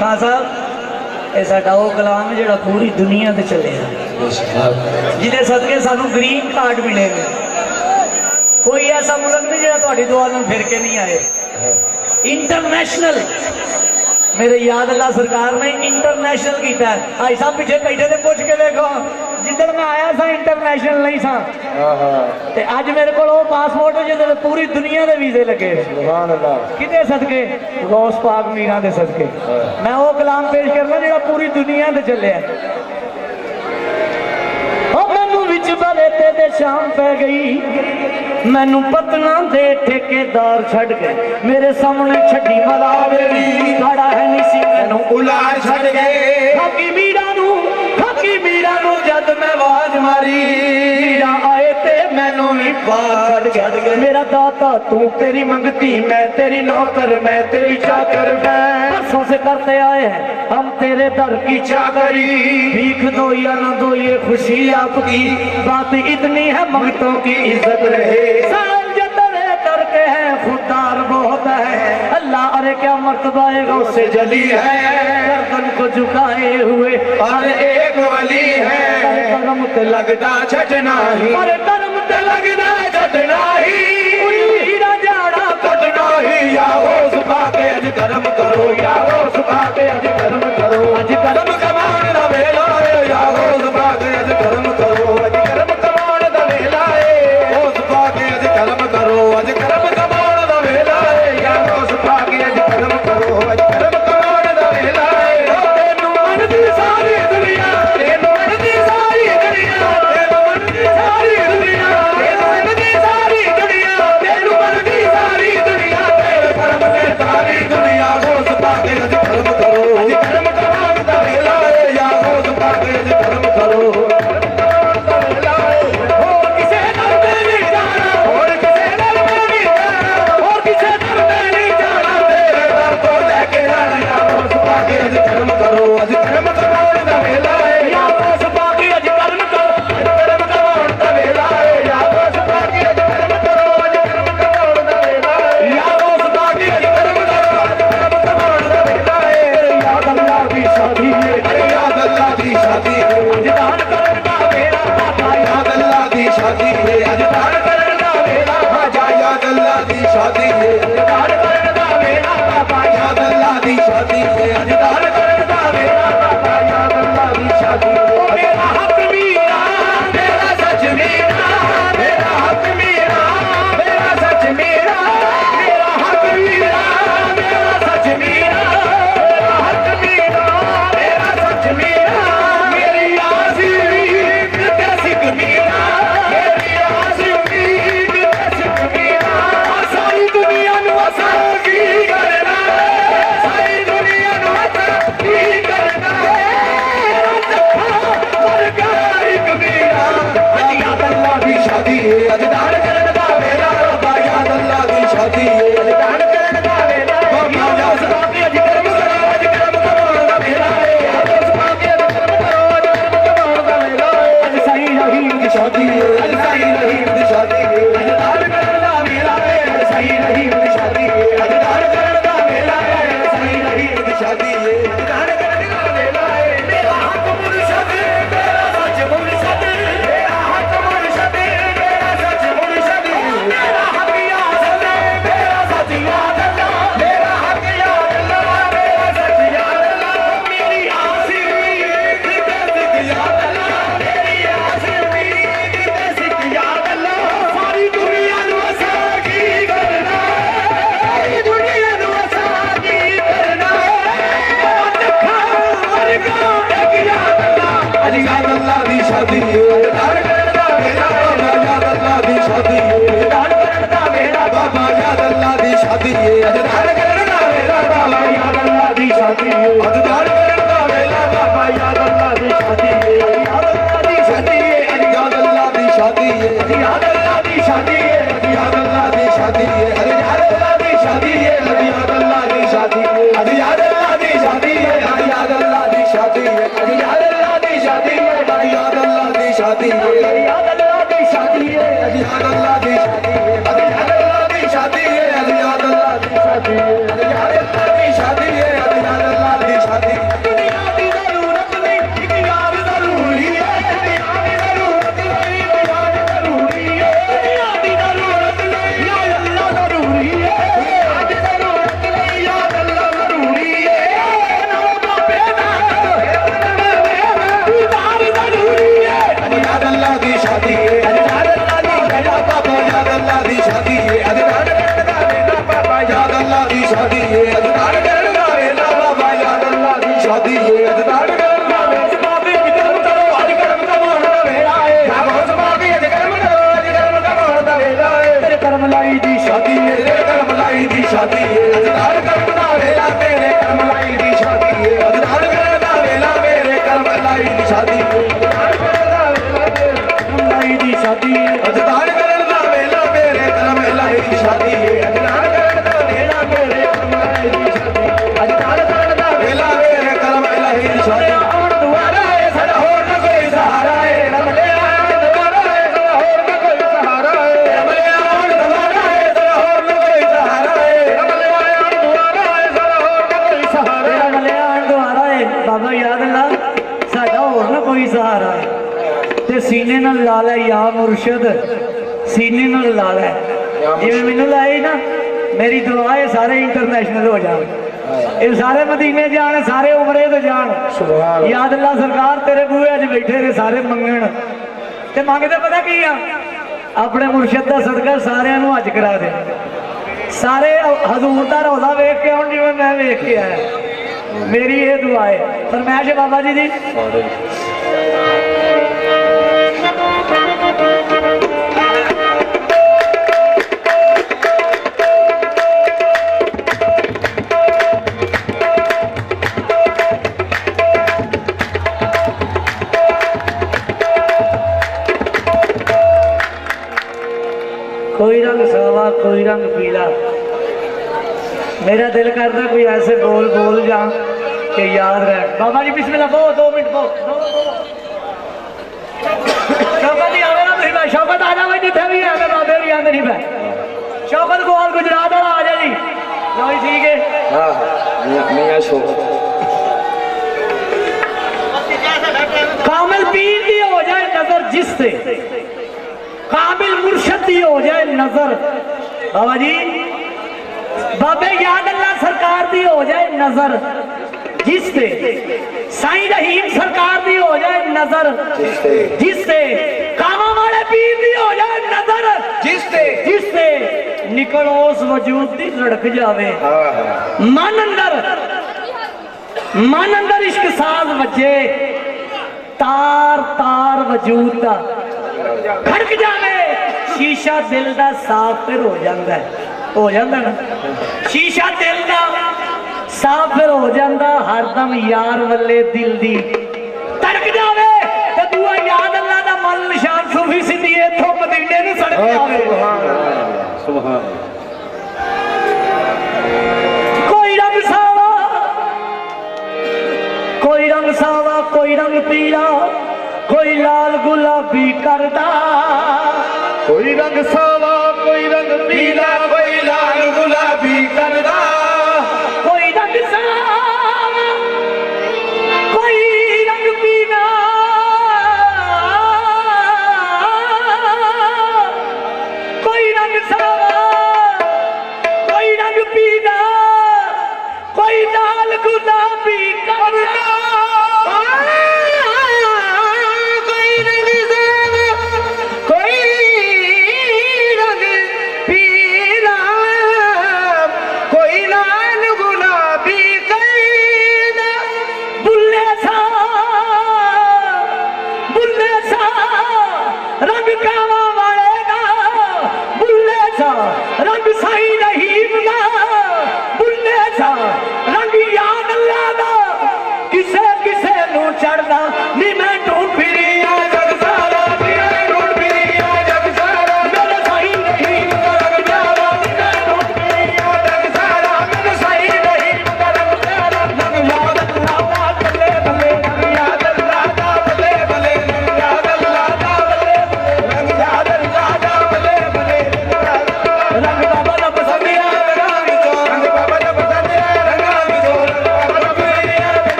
खान साहब ये साडा वो कलाम है जो पूरी दुनिया से चले जिदे सदके सानू ग्रीन कार्ड मिले कोई ऐसा मुल्क नहीं जो तुहाडी दुआ नाल फिर के नहीं आए इंटरनेशनल मेरे याद अल्लाह सरकार ने इंटरनेशनल किया है। भाई साहब पीछे बैठे थे पूछ के देखो जिधर मैं आया था इंटरनेशनल नहीं था ते अज मेरे को पासपोर्ट जिधर पूरी दुनिया के वीजे लगे किते सदके गौस पाक मीरा के सदके मैं वो कलाम पेश करना जो पूरी दुनिया से चले ते शाम पै गई मैनू पतना दे ठेकेदार छड़ गए मेरे सामने छड़ी मला खड़ा है नहीं सी मैनू उला छड़ गए खाकी मीरा नू जद मैं आवाज मारी मीरा आए ते मैनू भी बाहर छड़ गए मेरा दाता तू तेरी मंगती मैं तेरी नौकर मैं तेरी चाकर मैं परसों से करते आए हैं हम तेरे दर की चाकरी भीख दो या न दो ये खुशी आपकी बात इतनी है मंगतों की इज्जत रहे दर के हैं खुदार बहुत है अल्लाह अरे क्या मर्तबा उससे जली है गर्दन को झुकाए हुए अरे एक वली है कर्म ते लगता छटना ही अरे कर्म ते लगता छटना ही हीरा जाड़ा कटना ही या वो सुबह के अज कर्म करो या वो सुबह के अज कर्म करो अज कर्म कमान दा वेला या वो सुबह के अज कर्म करो अज कर्म कमान दा वेला वो सुबह के अज कर्म करो अज कर्म कमान दा वेला या वो सुबह के अज कर्म करो अज कर्म कमान दा वेला तेनू मन दी सारी दुनिया तेनू मन दी सारी दुनिया तेनू मन दी सारी दुनिया तेनू मन दी सारी दुनिया तेनू मन दी सारी दुनिया तेरे कर्म से सारी दुनिया वो सुबह के अज कर्म करो अज कर्म कमान दा वेला या वो सुबह के अज कर्म करो बाबा याद ला साडा होर ना कोई सहारा ते सीने नाल ला लै या मुर्शद सीने नाल ला लै जिवें मैनूं लाई ना मेरी दुआ है सारे इंटरनेशनल हो जाए ये सारे मदीने जान सारे उमरे तो जान याद अल्लाह सरकार तेरे बूहे अज बैठे ने सारे मंगण ते मंगते पता की आ अपने मुर्शद का सदका सारिਆਂ ਨੂੰ हज करा दे सारे हजूर का रौला वेख के आउण जिवें मैं वेख के आया मेरी ये दुआ है फरमाइश बाबा जी दी कोई रंग सावा कोई रंग पीला मेरा दिल करता कोई ऐसे बोल बोल जा कि याद रह बाबा जी बिस्मिल्लाह बो 2 मिनट बो शौकत ही आवे ना तुम शौकत आ जाओ जिथे भी है बाबे भी आते नहीं पै शौकत गोल गुजरात वाला आ जाए जी लो जी ठीक है मियां शौकत कामिल पीर दी हो जाए नजर जिससे काबिल मुर्शद दी हो जाए नजर बाबा जी बाबे याद अल्लाह सरकार दी हो जाए नजर जिससे साईं रहीम सरकार दी हो जाए नजर जिससे कामा वाले पीर दी हो जाए नजर जिससे निकल उस वजूद दी लड़क जावे मन अंदर इश्क साज बजे तार तार वजूद दा खड़क जावे शीशा दिल दा साफ फिर हो जाता ना शीशा दिल दा साफ फिर हो जाता हरदम यार वल्ले दिल दी तड़क जावे ते दुआ याद अल्लाह दा मन निशान सूफी सिद्धी इथों मदीने नूं सड़क जावे सुभान कोई रंग सावा कोई रंग पीला कोई लाल गुलाबी करदा कोई रंग सावा कोई रंग पीला कोई लाल गुलाबी करदा कोई रंग सावा कोई रंग पीला कोई रंग सावा कोई रंग पीला कोई लाल गुलाबी करदा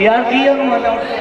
यार की है